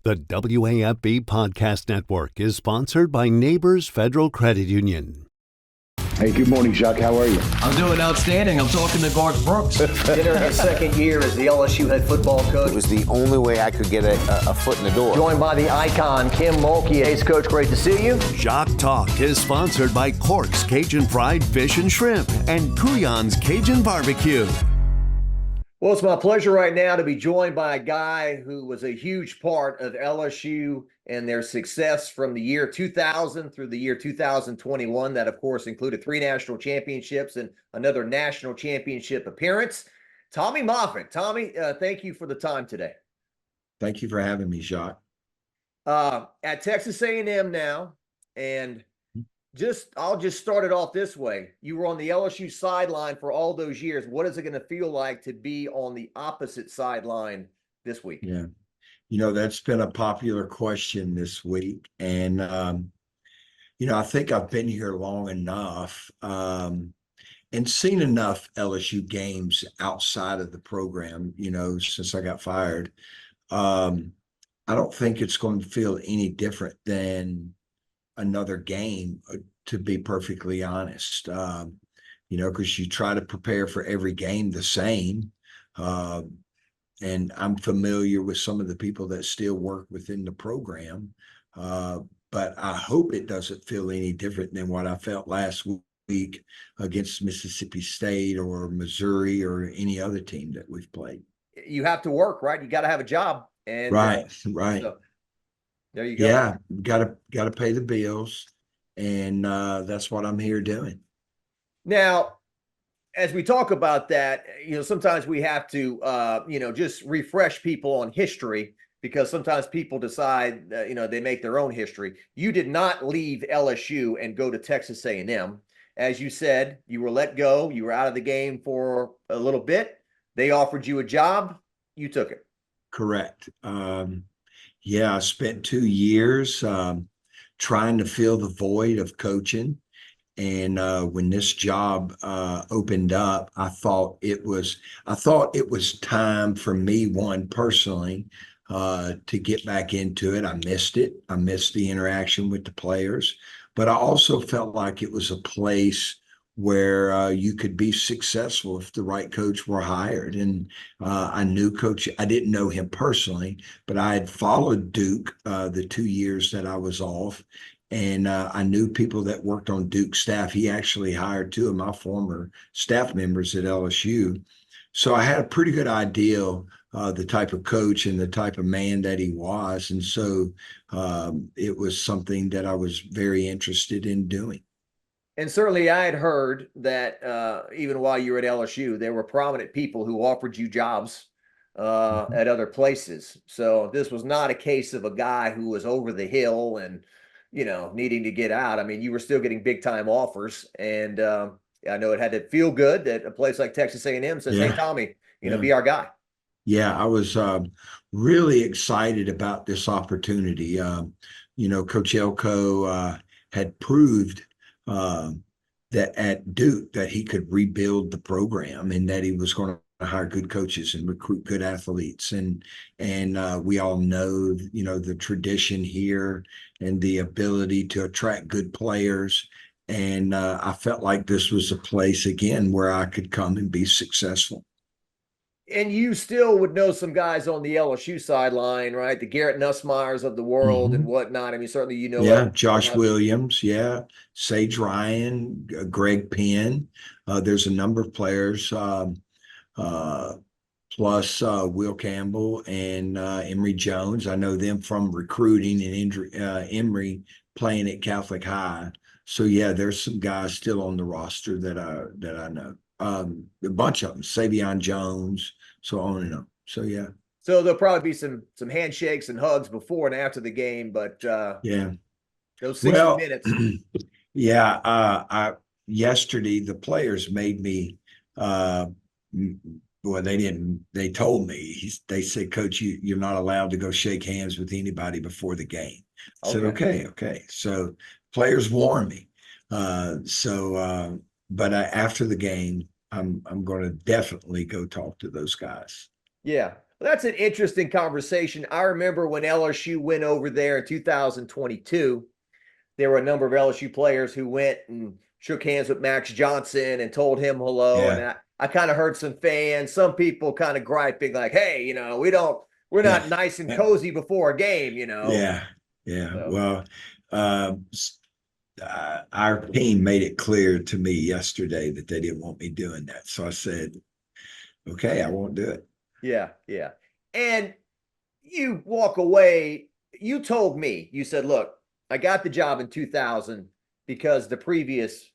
The WAFB Podcast Network is sponsored by Neighbors Federal Credit Union. Hey, good morning, Jacques. How are you? I'm doing outstanding. I'm talking to Garth Brooks. Entering his second year as the LSU head football coach. It was the only way I could get a foot in the door. Joined by the icon, Kim Mulkey. Ace Coach, great to see you. Jacques Talk is sponsored by Cork's Cajun Fried Fish and Shrimp and Kuyon's Cajun Barbecue. Well, it's my pleasure right now to be joined by a guy who was a huge part of LSU and their success from the year 2000 through the year 2021. That, of course, included 3 national championships and another national championship appearance. Tommy Moffitt. Tommy, thank you for the time today. Thank you for having me, Jacques. At Texas A&M now, and I'll just start it off this way. You were on the LSU sideline for all those years. What is it going to feel like to be on the opposite sideline this week? Yeah. That's been a popular question this week. And, I think I've been here long enough and seen enough LSU games outside of the program, since I got fired. I don't think it's going to feel any different than another game, to be perfectly honest, because you try to prepare for every game the same. And I'm familiar with some of the people that still work within the program, but I hope it doesn't feel any different than what I felt last week against Mississippi State or Missouri or any other team that we've played. You have to work, right? You got to have a job. And right. So there you go. Yeah, gotta pay the bills, and that's what I'm here doing. Now, as we talk about that, sometimes we have to, just refresh people on history, because sometimes people decide, they make their own history. You did not leave LSU and go to Texas A&M. As you said, you were let go. You were out of the game for a little bit. They offered you a job. You took it. Correct. I spent 2 years trying to fill the void of coaching. And when this job opened up, I thought it was time for me, one, personally, to get back into it. I missed it. I missed the interaction with the players, but I also felt like it was a place where you could be successful if the right coach were hired. And I knew Coach, I didn't know him personally, but I had followed Duke the 2 years that I was off. And I knew people that worked on Duke's staff. He actually hired 2 of my former staff members at LSU. So I had a pretty good idea the type of coach and the type of man that he was. And so it was something that I was very interested in doing. And certainly I had heard that even while you were at LSU, there were prominent people who offered you jobs at other places. So this was not a case of a guy who was over the hill and, needing to get out. I mean, you were still getting big time offers. And I know it had to feel good that a place like Texas A&M says, Hey, Tommy, be our guy. Yeah, I was really excited about this opportunity. Coach Elko had proved that at Duke that he could rebuild the program and that he was going to hire good coaches and recruit good athletes. And we all know, the tradition here and the ability to attract good players. And I felt like this was a place, again, where I could come and be successful. And you still would know some guys on the LSU sideline, right? The Garrett Nussmeyers of the world and whatnot. I mean, certainly Yeah, Josh Williams, Sage Ryan, Greg Penn. There's a number of players, plus Will Campbell and Emory Jones. I know them from recruiting and Emory playing at Catholic High. So, there's some guys still on the roster that I know. A bunch of them, Savion Jones, so on and on. So, So there'll probably be some handshakes and hugs before and after the game, but those 60 minutes. Yesterday the players made me. They didn't. They told me. They said, "Coach, you're not allowed to go shake hands with anybody before the game." I said, "Okay." So players warned me. But after the game, I'm going to definitely go talk to those guys. Yeah. Well, that's an interesting conversation. I remember when LSU went over there in 2022, there were a number of LSU players who went and shook hands with Max Johnson and told him hello. Yeah. And I kind of heard some fans, some people kind of griping like, hey, we're Yeah. not nice and cozy before a game, Yeah. Yeah. So. Well, our team made it clear to me yesterday that they didn't want me doing that. So I said, okay, I won't do it. Yeah. Yeah. And you walk away, you told me, you said, look, I got the job in 2000 because the previous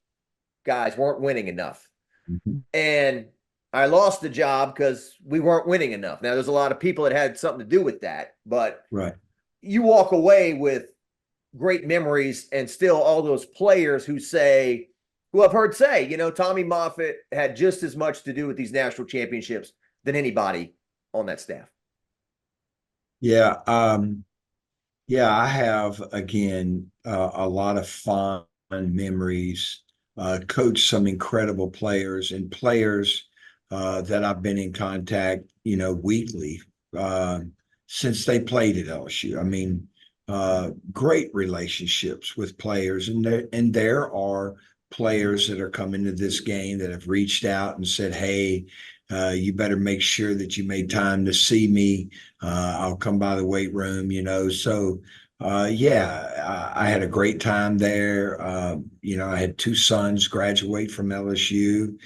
guys weren't winning enough. Mm-hmm. And I lost the job because we weren't winning enough. Now, there's a lot of people that had something to do with that, but Right. you walk away with great memories and still all those players who I've heard say, Tommy Moffitt had just as much to do with these national championships than anybody on that staff. Yeah. Yeah, I have, again, a lot of fond memories, coached some incredible players and players that I've been in contact, weekly since they played at LSU. I mean, great relationships with players. And there are players that are coming to this game that have reached out and said, hey, you better make sure that you made time to see me. I'll come by the weight room, So, I had a great time there. I had two sons graduate from LSU.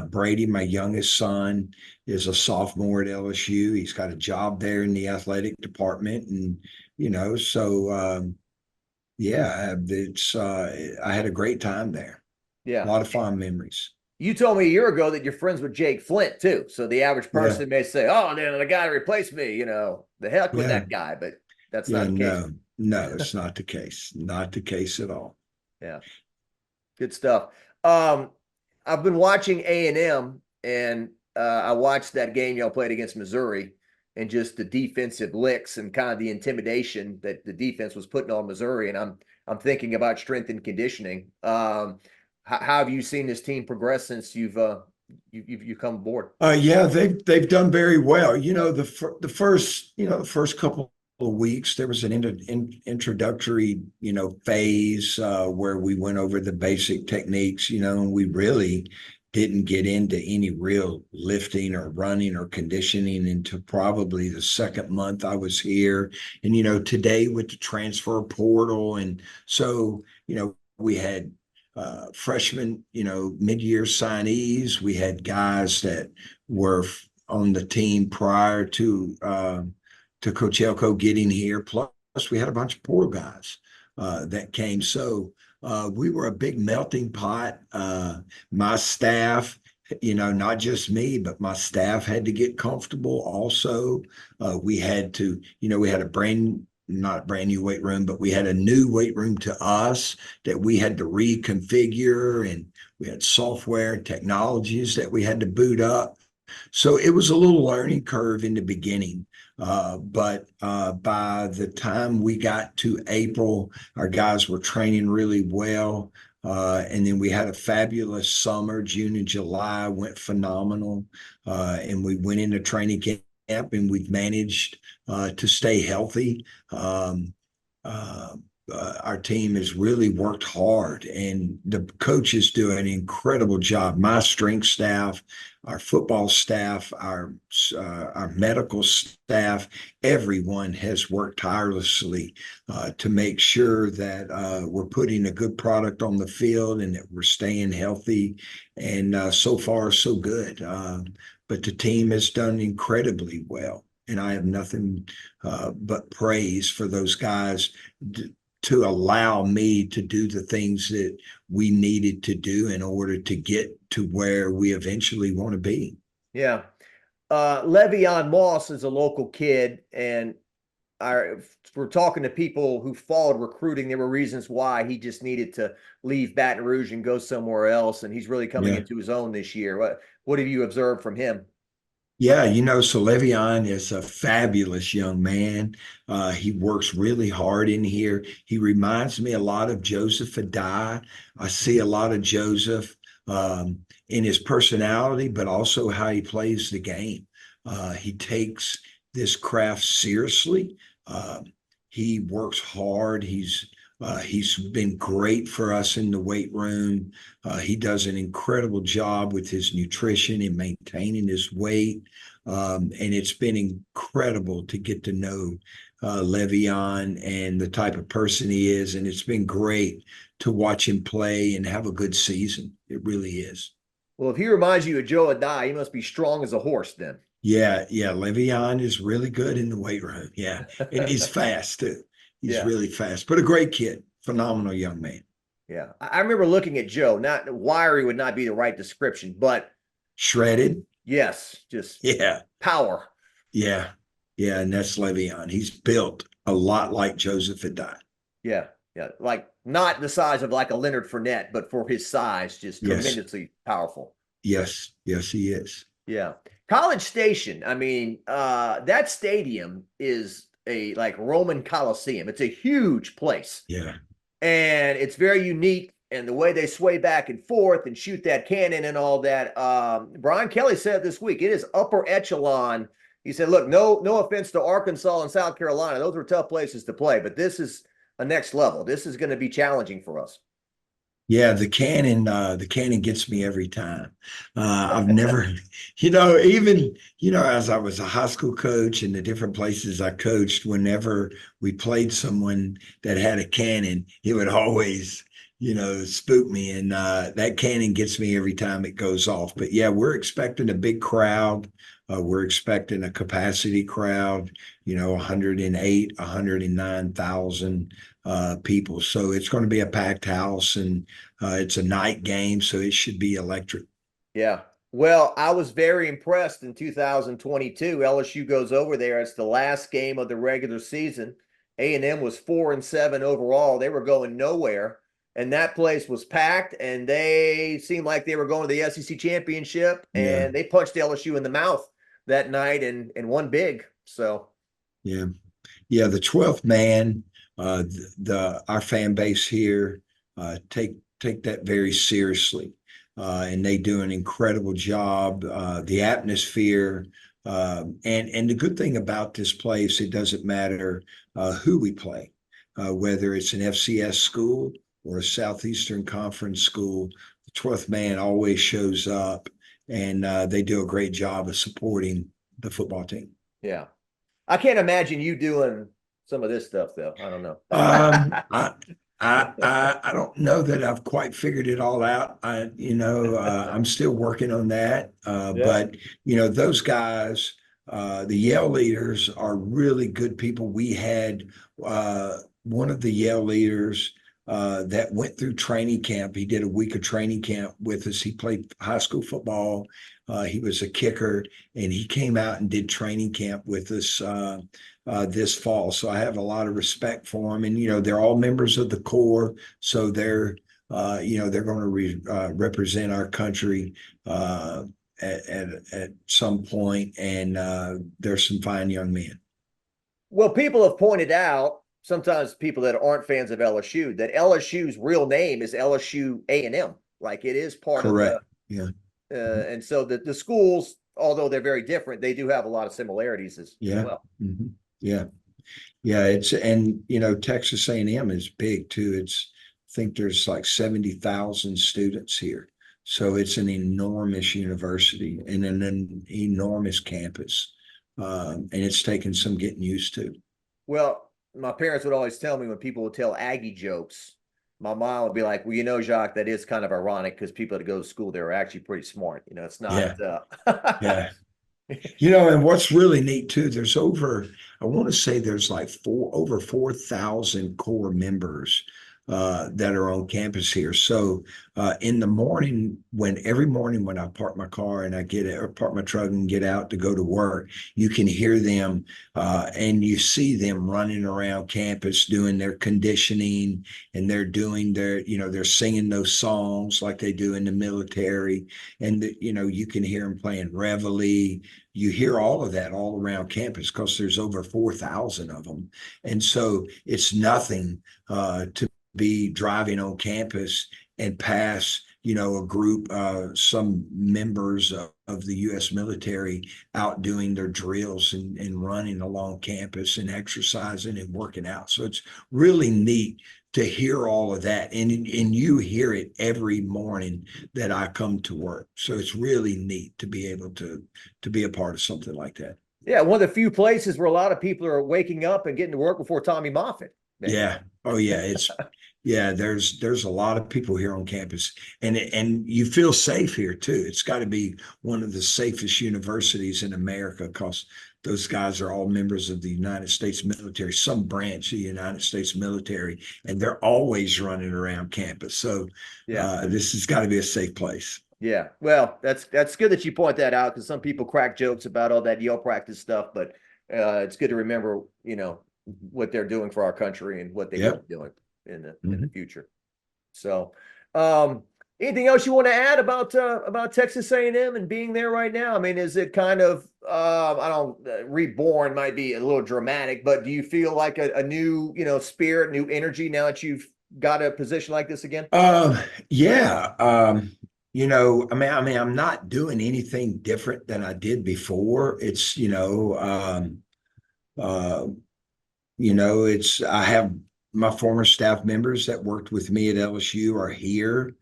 Brady, my youngest son, is a sophomore at LSU. He's got a job there in the athletic department. And, I had a great time there. Yeah. A lot of fond memories. You told me a year ago that you're friends with Jake Flint too. So the average person may say, "Oh, the guy that replaced me, the heck with that guy." But that's not the case. No, it's not the case. Not the case at all. Yeah, good stuff. I've been watching A&M, and I watched that game y'all played against Missouri, and just the defensive licks and kind of the intimidation that the defense was putting on Missouri. And I'm thinking about strength and conditioning. How have you seen this team progress since you've come aboard? They've done very well. The first couple of weeks there was an introductory phase where we went over the basic techniques. And we really didn't get into any real lifting or running or conditioning until probably the second month I was here. And today with the transfer portal, and so we had freshmen, mid-year signees. We had guys that were on the team prior to Coach Elko getting here. Plus, we had a bunch of poor guys that came. So we were a big melting pot. My staff, not just me, but my staff had to get comfortable. Also, we had to, we had not a brand new weight room, but we had a new weight room to us that we had to reconfigure, and we had software and technologies that we had to boot up. So it was a little learning curve in the beginning. But by the time we got to April, our guys were training really well. And then we had a fabulous summer. June and July went phenomenal. And we went into training camp, and we've managed to stay healthy. Our team has really worked hard, and the coaches do an incredible job. My strength staff, our football staff, our medical staff, everyone has worked tirelessly to make sure that we're putting a good product on the field and that we're staying healthy. And so far, so good. But the team has done incredibly well. And I have nothing but praise for those guys to allow me to do the things that we needed to do in order to get to where we eventually want to be. Yeah. Le'Veon Moss is a local kid, and we're talking to people who followed recruiting. There were reasons why he just needed to leave Baton Rouge and go somewhere else, and he's really coming into his own this year. What have you observed from him? Yeah, so Le'Veon is a fabulous young man. He works really hard in here. He reminds me a lot of Joseph Adai. I see a lot of Joseph in his personality, but also how he plays the game. He takes this craft seriously. He works hard. He's been great for us in the weight room. He does an incredible job with his nutrition and maintaining his weight. And it's been incredible to get to know Le'Veon and the type of person he is. And it's been great to watch him play and have a good season. It really is. Well, if he reminds you of Joe Adai, he must be strong as a horse then. Yeah. Le'Veon is really good in the weight room. Yeah. And he's fast too. He's really fast, but a great kid, phenomenal young man. Yeah. I remember looking at Joe, not wiry would not be the right description, but shredded. Yes. Just power. Yeah. And that's Le'Veon. He's built a lot like Joseph Adai. Yeah. Like not the size of like a Leonard Fournette, but for his size, just tremendously powerful. Yes, he is. Yeah. College Station. I mean, that stadium is a like Roman Coliseum. It's a huge place. Yeah. And it's very unique. And the way they sway back and forth and shoot that cannon and all that. Brian Kelly said this week, it is upper echelon. He said, look, no offense to Arkansas and South Carolina. Those were tough places to play, but this is a next level. This is going to be challenging for us. Yeah, the cannon gets me every time. I've never, even, as I was a high school coach and the different places I coached, whenever we played someone that had a cannon, it would always, spook me. And that cannon gets me every time it goes off. But yeah, we're expecting a big crowd. We're expecting a capacity crowd, 108, 109,000 people. So it's going to be a packed house, and it's a night game, so it should be electric. Yeah. Well, I was very impressed in 2022. LSU goes over there. It's the last game of the regular season. A&M was 4-7 overall. They were going nowhere. And that place was packed, and they seemed like they were going to the SEC championship, and they punched LSU in the mouth that night and won big. So, the 12th man, our fan base here take that very seriously, and they do an incredible job. The atmosphere, and the good thing about this place, it doesn't matter who we play, whether it's an FCS school or a Southeastern Conference school. The 12th man always shows up, and they do a great job of supporting the football team. Yeah. I can't imagine you doing some of this stuff, though. I don't know. I don't know that I've quite figured it all out. I'm still working on that. But, those guys, the Yale leaders are really good people. We had one of the Yale leaders that went through training camp. He did a week of training camp with us. He played high school football. He was a kicker, and he came out and did training camp with us this fall. So I have a lot of respect for him. And, they're all members of the Corps. So they're going to represent our country at some point. And they're some fine young men. Well, people have pointed out, sometimes people that aren't fans of LSU, that LSU's real name is LSU A&M. Like it is part Correct. of the, and so the schools, although they're very different, they do have a lot of similarities as well. Mm-hmm. It's, and Texas A&M is big too. I think there's like 70,000 students here. So it's an enormous university and an enormous campus. And it's taken some getting used to. Well, my parents would always tell me when people would tell Aggie jokes, my mom would be like, well, Jacques, that is kind of ironic because people that go to school there are actually pretty smart. It's not. And what's really neat too, there's I want to say there's like over 4,000 core members that are on campus here. So in the morning, every morning when I park my car and I park my truck and get out to go to work, you can hear them and you see them running around campus doing their conditioning, and they're doing they're singing those songs like they do in the military. And, you can hear them playing Reveille. You hear all of that all around campus because there's over 4,000 of them. And so it's nothing to be driving on campus and pass, a group, some members of the U.S. military out doing their drills and running along campus and exercising and working out. So it's really neat to hear all of that. And you hear it every morning that I come to work. So it's really neat to be able to be a part of something like that. Yeah, one of the few places where a lot of people are waking up and getting to work before Tommy Moffitt. Maybe. Yeah. Oh yeah. There's a lot of people here on campus, and you feel safe here too. It's got to be one of the safest universities in America because those guys are all members of the United States military, some branch of the United States military, and they're always running around campus. So this has got to be a safe place. Yeah, well, that's good that you point that out because some people crack jokes about all that yell practice stuff, but it's good to remember, what they're doing for our country and what they will be doing in the future. So, anything else you want to add about Texas A&M and being there right now? I mean, is it kind of reborn might be a little dramatic, but do you feel like a new spirit, new energy now that you've got a position like this again? Yeah. I'm not doing anything different than I did before. It's I have my former staff members that worked with me at LSU are here.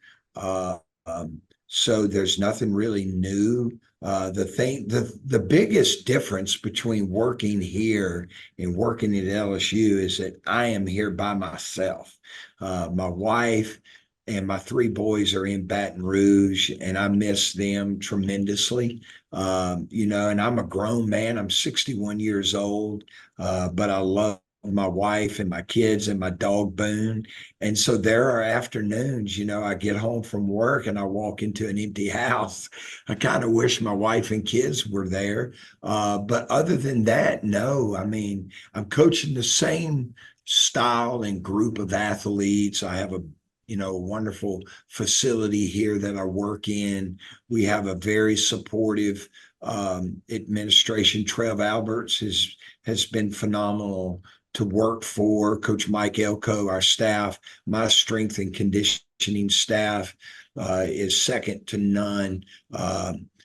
So there's nothing really new. The biggest difference between working here and working at LSU is that I am here by myself. My wife and my 3 boys are in Baton Rouge, and I miss them tremendously. And I'm a grown man. I'm 61 years old, but I love my wife and my kids and my dog Boone. And so there are afternoons, I get home from work and I walk into an empty house. I kind of wish my wife and kids were there. But other than that, no, I'm coaching the same style and group of athletes. I have a wonderful facility here that I work in. We have a very supportive administration. Trev Alberts has been phenomenal to work for. Coach Mike Elko, our staff, my strength and conditioning staff is second to none.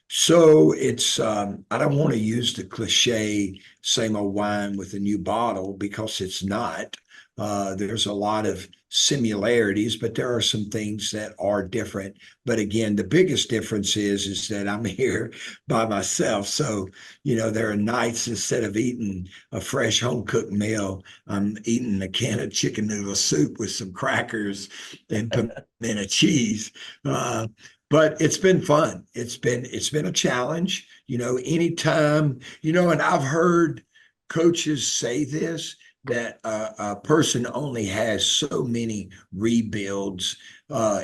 So it's, I don't want to use the cliche, same old wine with a new bottle, because it's not. There's a lot of similarities, but there are some things that are different. But again, the biggest difference is that I'm here by myself. So, there are nights instead of eating a fresh home cooked meal, I'm eating a can of chicken noodle soup with some crackers and pimento cheese. But it's been fun. It's been a challenge, anytime, and I've heard coaches say this, that a person only has so many rebuilds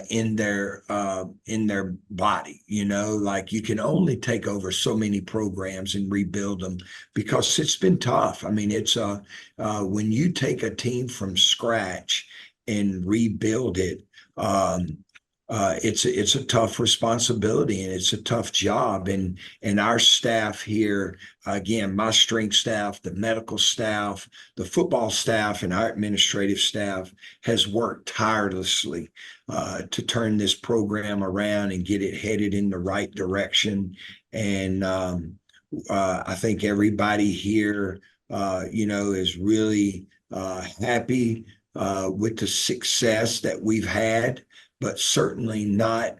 in their body, like you can only take over so many programs and rebuild them, because it's been tough. It's when you take a team from scratch and rebuild it, it's a tough responsibility and it's a tough job. And our staff here, again, my strength staff, the medical staff, the football staff, and our administrative staff has worked tirelessly to turn this program around and get it headed in the right direction. And I think everybody here, is really happy with the success that we've had, but certainly not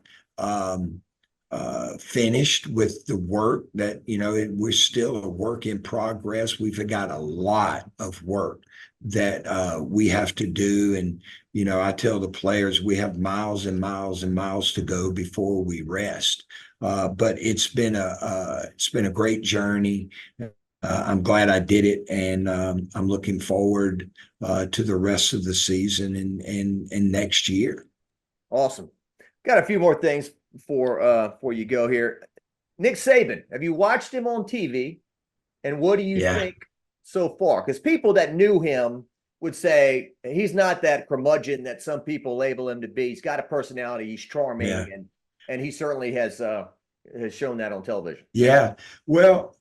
finished with the work that, we're still a work in progress. We've got a lot of work that we have to do. And, I tell the players we have miles and miles and miles to go before we rest. But it's been a great journey. I'm glad I did it, and I'm looking forward to the rest of the season and next year. Awesome. Got a few more things before you go here. Nick Saban, have you watched him on TV? And what do you think so far? Because people that knew him would say he's not that curmudgeon that some people label him to be. He's got a personality. He's charming, and he certainly has shown that on television. Yeah. Well,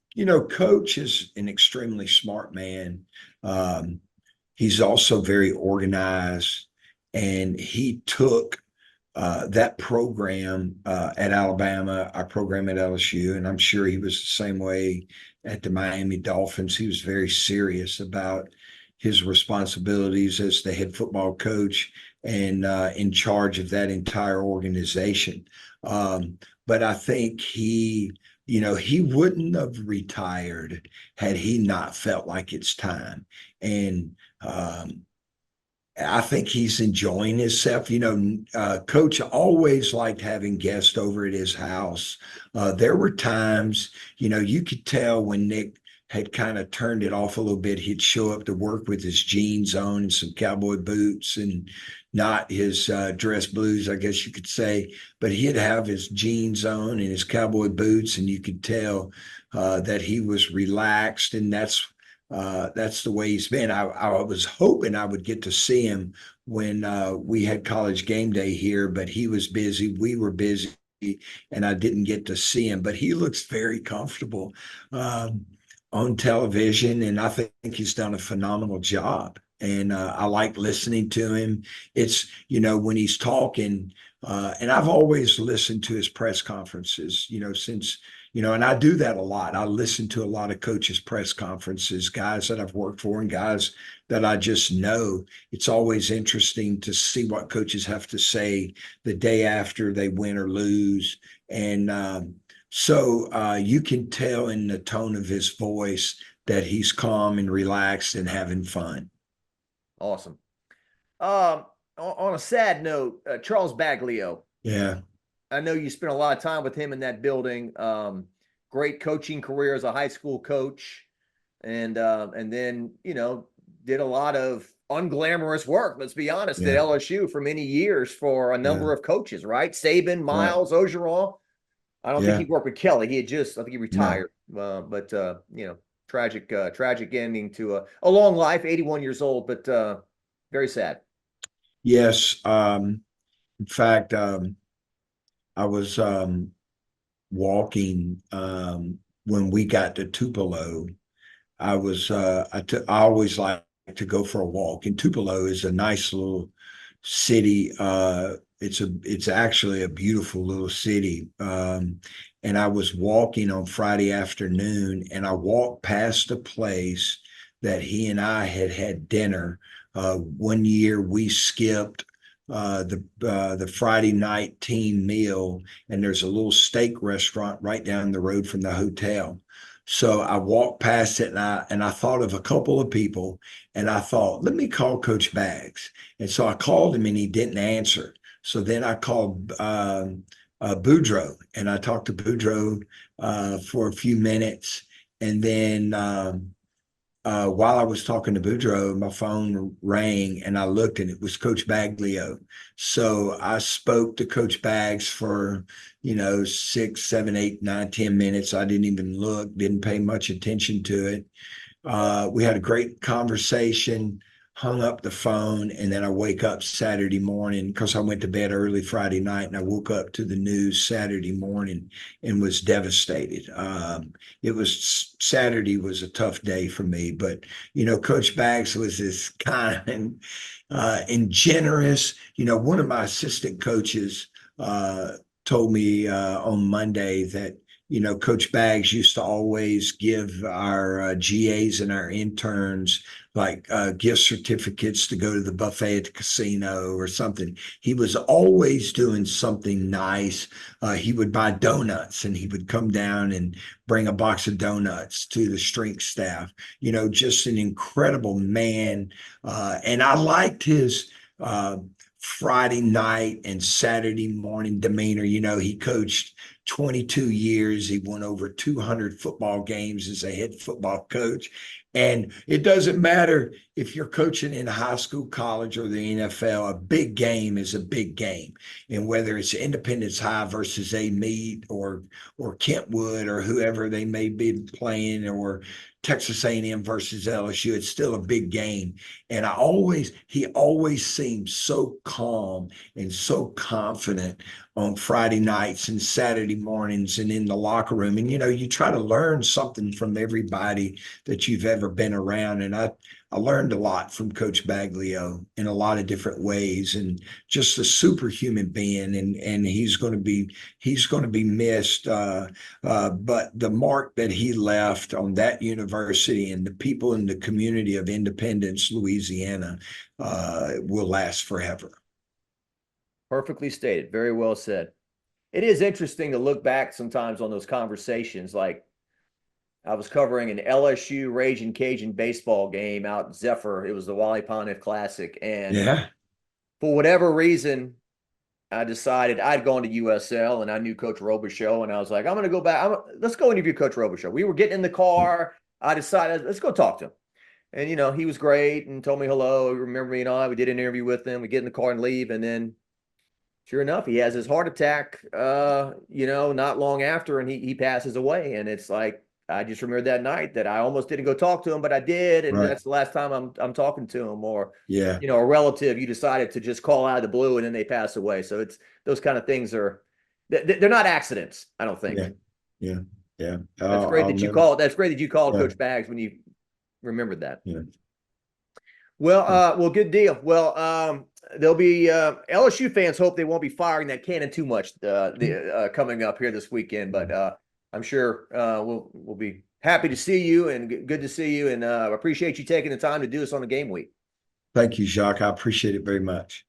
Coach is an extremely smart man. He's also very organized, and he took that program at Alabama, our program at LSU, and I'm sure he was the same way at the Miami Dolphins. He was very serious about his responsibilities as the head football coach and in charge of that entire organization. But I think he wouldn't have retired had he not felt like it's time. And I think he's enjoying himself. Coach always liked having guests over at his house. There were times, you could tell when Nick had kind of turned it off a little bit. He'd show up to work with his jeans on and some cowboy boots and not his dress blues, I guess you could say. But he'd have his jeans on and his cowboy boots, and you could tell that he was relaxed, and that's the way he's been. I was hoping I would get to see him when we had college game day here, but he was busy. We were busy, and I didn't get to see him. But he looks very comfortable on television, and I think he's done a phenomenal job. And I like listening to him. It's, when he's talking, and I've always listened to his press conferences, since and I do that a lot. I listen to a lot of coaches' press conferences, guys that I've worked for and guys that I just know. It's always interesting to see what coaches have to say the day after they win or lose. And so you can tell in the tone of his voice that he's calm and relaxed and having fun. Awesome. On a sad note, Charles Baglio. Yeah. I know you spent a lot of time with him in that building. Great coaching career as a high school coach, and then did a lot of unglamorous work. Let's be honest, at LSU for many years for a number of coaches. Right, Saban, Miles, Ogeron. I don't think he worked with Kelly. I think he retired. But tragic ending to a long life. 81 years old, but very sad. Yes. In fact. I was walking when we got to Tupelo. I always like to go for a walk. And Tupelo is a nice little city. It's actually a beautiful little city. And I was walking on Friday afternoon, and I walked past a place that he and I had dinner. One year we skipped the Friday night team meal, and there's a little steak restaurant right down the road from the hotel. So I walked past it, and I thought of a couple of people, and I thought, let me call Coach Baggs. And so I called him, and he didn't answer. So then I called Boudreaux, and I talked to Boudreaux for a few minutes, and then while I was talking to Boudreaux, my phone rang, and I looked, and it was Coach Baglio. So I spoke to Coach Baggs for, 6, 7, 8, 9, 10 minutes. I didn't even look, didn't pay much attention to it. We had a great conversation, hung up the phone, and then I wake up Saturday morning because I went to bed early Friday night, and I woke up to the news Saturday morning and was devastated. Saturday was a tough day for me, but Coach Baggs was this kind and generous. One of my assistant coaches told me on Monday that Coach Baggs used to always give our GAs and our interns like gift certificates to go to the buffet at the casino or something. He was always doing something nice. He would buy donuts, and he would come down and bring a box of donuts to the strength staff. Just an incredible man. And I liked his Friday night and Saturday morning demeanor. He coached 22 years. He won over 200 football games as a head football coach. And it doesn't matter if you're coaching in high school, college, or the NFL, a big game is a big game. And whether it's Independence High versus A Meade or Kentwood or whoever they may be playing, or Texas A&M versus LSU, it's still a big game. And he always seemed so calm and so confident on Friday nights and Saturday mornings and in the locker room. And, you try to learn something from everybody that you've ever been around. And I I learned a lot from Coach Baglio in a lot of different ways, and just a superhuman being. And he's going to be missed. But the mark that he left on that university and the people in the community of Independence, Louisiana, will last forever. Perfectly stated. Very well said. It is interesting to look back sometimes on those conversations. Like, I was covering an LSU Raging Cajun baseball game out in Zephyr. It was the Wally Pontiff Classic. And Yeah. for whatever reason, I decided I'd gone to USL and I knew Coach Robichaux. And I was like, I'm going to go back. Let's go interview Coach Robichaux. We were getting in the car. I decided, let's go talk to him. And, you know, he was great and told me hello. He remembered me and all. We did an interview with him. We get in the car and leave. And then, sure enough, he has his heart attack, you know, not long after, and he passes away. And it's like, I just remember that night that I almost didn't go talk to him, but I did. And Right. that's the last time I'm talking to him. Or, Yeah. you know, a relative you decided to just call out of the blue and then they pass away. So it's those kind of things they're not accidents, I don't think. Yeah. That's great that you called. That's great that you called Yeah. Coach Baggs when you remembered that. Yeah. Well, good deal. Well, there'll be LSU fans hope they won't be firing that cannon too much coming up here this weekend, but I'm sure we'll be happy to see you and good to see you, and appreciate you taking the time to do this on the game week. Thank you, Jacques. I appreciate it very much.